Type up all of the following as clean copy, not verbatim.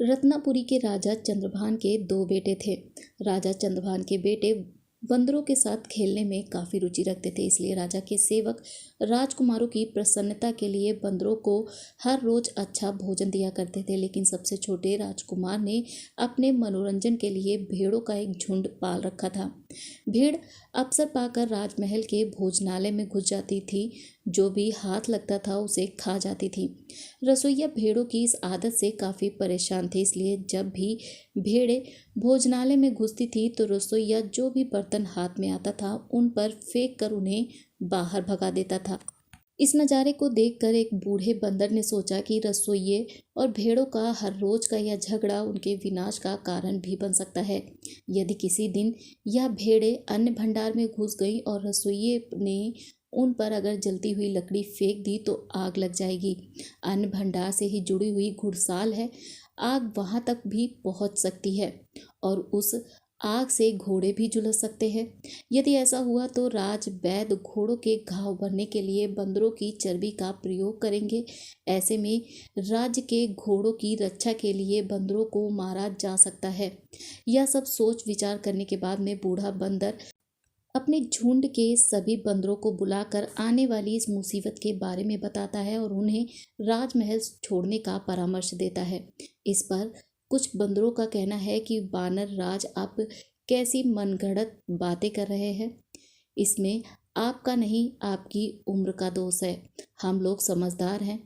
रत्नापुरी के राजा चंद्रभान के दो बेटे थे। राजा चंद्रभान के बेटे बंदरों के साथ खेलने में काफ़ी रुचि रखते थे, इसलिए राजा के सेवक राजकुमारों की प्रसन्नता के लिए बंदरों को हर रोज अच्छा भोजन दिया करते थे। लेकिन सबसे छोटे राजकुमार ने अपने मनोरंजन के लिए भेड़ों का एक झुंड पाल रखा था। भेड़ अवसर पाकर राजमहल के भोजनालय में घुस जाती थी, जो भी हाथ लगता था उसे खा जाती थी। रसोइया भेड़ों की इस आदत से काफ़ी परेशान थे, इसलिए जब भी भेड़ें भोजनालय में घुसती थी तो रसोइया जो भी बर्तन हाथ में आता था उन पर फेंक कर उन्हें बाहर भगा देता था। इस नज़ारे को देखकर एक बूढ़े बंदर ने सोचा कि रसोइये और भेड़ों का हर रोज का यह झगड़ा उनके विनाश का कारण भी बन सकता है। यदि किसी दिन यह भेड़ें अन्न भंडार में घुस गई और रसोइये ने उन पर अगर जलती हुई लकड़ी फेंक दी तो आग लग जाएगी। अन्न भंडार से ही जुड़ी हुई घुड़साल है, आग वहां तक भी पहुंच सकती है और उस आग से घोड़े भी झुलस सकते हैं। यदि ऐसा हुआ तो राज वैद्य घोड़ों के घाव भरने के लिए बंदरों की चर्बी का प्रयोग करेंगे। ऐसे में राज्य के घोड़ों की रक्षा के लिए बंदरों को मारा जा सकता है। यह सब सोच विचार करने के बाद में बूढ़ा बंदर अपने झुंड के सभी बंदरों को बुलाकर आने वाली इस मुसीबत के बारे में बताता है और उन्हें राजमहल छोड़ने का परामर्श देता है। इस पर कुछ बंदरों का कहना है कि वानर राज आप कैसी मनगढ़ंत बातें कर रहे हैं, इसमें आपका नहीं आपकी उम्र का दोष है। हम लोग समझदार हैं,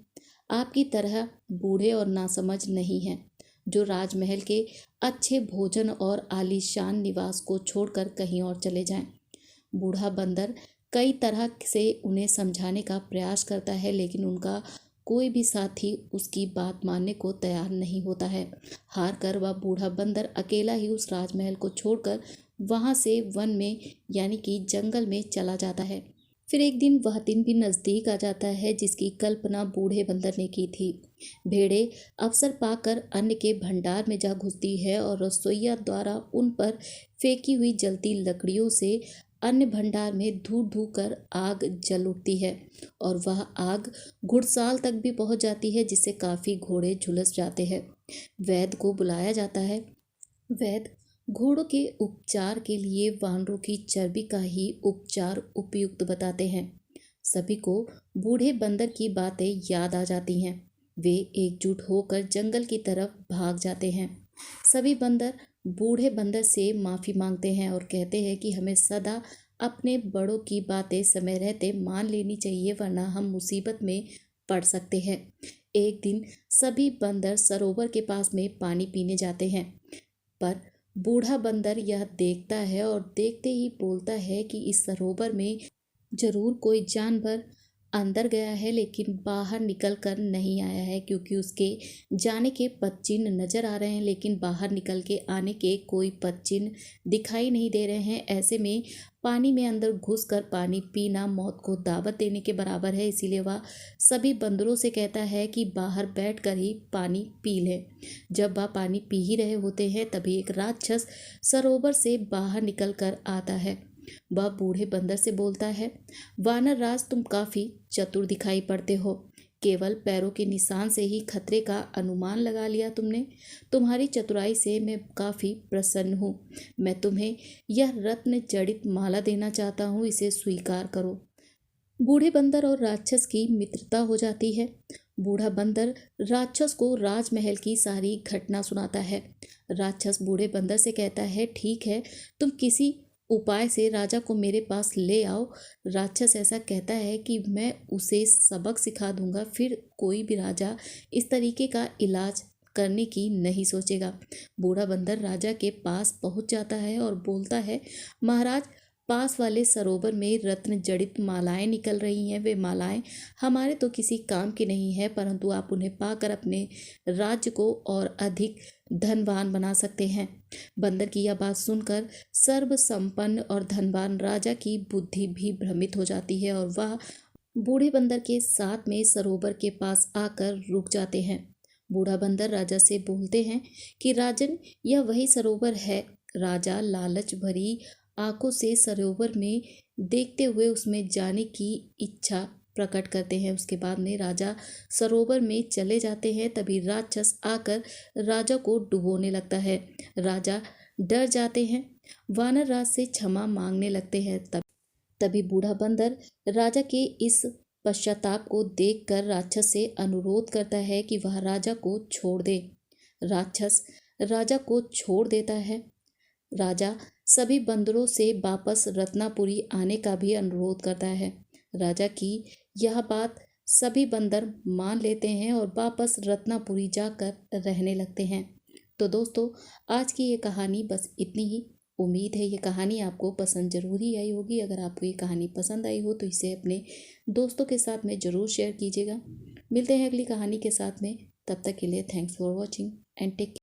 आपकी तरह बूढ़े और नासमझ नहीं हैं जो राजमहल के अच्छे भोजन और आलीशान निवास को छोड़कर कहीं और चले जाएं। बूढ़ा बंदर कई तरह से उन्हें समझाने का प्रयास करता है, लेकिन उनका कोई भी साथी उसकी बात मानने को तैयार नहीं होता है। हार कर वह बूढ़ा बंदर अकेला ही उस राजमहल को छोड़कर वहां से वन में यानी कि जंगल में चला जाता है। फिर एक दिन वह दिन भी नज़दीक आ जाता है जिसकी कल्पना बूढ़े बंदर ने की थी। भेड़ें अवसर पाकर अन्न के भंडार में जा घुसती है और रसोइया द्वारा उन पर फेंकी हुई जलती लकड़ियों से अन्न भंडार में धू धू कर आग जल उठती है और वह आग घुड़साल तक भी पहुंच जाती है, जिससे काफ़ी घोड़े झुलस जाते हैं। वैद्य को बुलाया जाता है। वैद्य घोड़ों के उपचार के लिए वानरों की चर्बी का ही उपचार उपयुक्त बताते हैं। सभी को बूढ़े बंदर की बातें याद आ जाती हैं। वे एकजुट होकर जंगल की तरफ भाग जाते हैं। सभी बंदर बूढ़े बंदर से माफ़ी मांगते हैं और कहते हैं कि हमें सदा अपने बड़ों की बातें समय रहते मान लेनी चाहिए, वरना हम मुसीबत में पड़ सकते हैं। एक दिन सभी बंदर सरोवर के पास में पानी पीने जाते हैं, पर बूढ़ा बंदर यह देखता है और देखते ही बोलता है कि इस सरोवर में जरूर कोई जानवर अंदर गया है, लेकिन बाहर निकल कर नहीं आया है, क्योंकि उसके जाने के पदचिन्ह नजर आ रहे हैं लेकिन बाहर निकल के आने के कोई पदचिन्ह दिखाई नहीं दे रहे हैं। ऐसे में पानी में अंदर घुसकर पानी पीना मौत को दावत देने के बराबर है। इसीलिए वह सभी बंदरों से कहता है कि बाहर बैठकर ही पानी पी लें। जब वह पानी पी ही रहे होते हैं तभी एक राक्षस सरोवर से बाहर निकल कर आता है। वह बूढ़े बंदर से बोलता है, वानर राज तुम काफी चतुर दिखाई पड़ते हो। केवल पैरों के निशान से ही खतरे का अनुमान लगा लिया तुमने। तुम्हारी चतुराई से मैं काफी प्रसन्न हूँ। मैं तुम्हें यह रत्न जड़ित माला देना चाहता हूँ, इसे स्वीकार करो। बूढ़े बंदर और राक्षस की मित्रता हो जाती है। बूढ़ा बंदर राक्षस को राजमहल की सारी घटना सुनाता है। राक्षस बूढ़े बंदर से कहता है, ठीक है, तुम किसी उपाय से राजा को मेरे पास ले आओ। राक्षस ऐसा कहता है कि मैं उसे सबक सिखा दूंगा, फिर कोई भी राजा इस तरीके का इलाज करने की नहीं सोचेगा। बूढ़ा बंदर राजा के पास पहुंच जाता है और बोलता है, महाराज, पास वाले सरोवर में रत्न जड़ित मालाएं निकल रही हैं। वे मालाएं हमारे तो किसी काम की नहीं है, परंतु आप उन्हें पाकर अपने राज्य को और अधिक धनवान बना सकते हैं। बंदर की यह बात सुनकर सर्व संपन्न और धनवान राजा की बुद्धि भी भ्रमित हो जाती है और वह बूढ़े बंदर के साथ में सरोवर के पास आकर रुक जाते हैं। बूढ़ा बंदर राजा से बोलते हैं कि राजन, यह वही सरोवर है। राजा लालच भरी आंखों से सरोवर में देखते हुए उसमें जाने की इच्छा प्रकट करते हैं। उसके बाद में राजा सरोवर में चले जाते हैं। तभी राक्षस आकर राजा को डुबोने लगता है। राजा डर जाते हैं, वानर राज से क्षमा मांगने लगते हैं। तभी बूढ़ा बंदर राजा के इस पश्चाताप को देखकर राक्षस से अनुरोध करता है कि वह राजा को छोड़ दे। राक्षस राजा को छोड़ देता है। राजा सभी बंदरों से वापस रत्नापुरी आने का भी अनुरोध करता है। राजा की यह बात सभी बंदर मान लेते हैं और वापस रत्नापुरी जाकर रहने लगते हैं। तो दोस्तों, आज की ये कहानी बस इतनी ही। उम्मीद है ये कहानी आपको पसंद जरूर ही आई होगी। अगर आपको ये कहानी पसंद आई हो तो इसे अपने दोस्तों के साथ में ज़रूर शेयर कीजिएगा। मिलते हैं अगली कहानी के साथ में। तब तक के लिए thanks for watching and take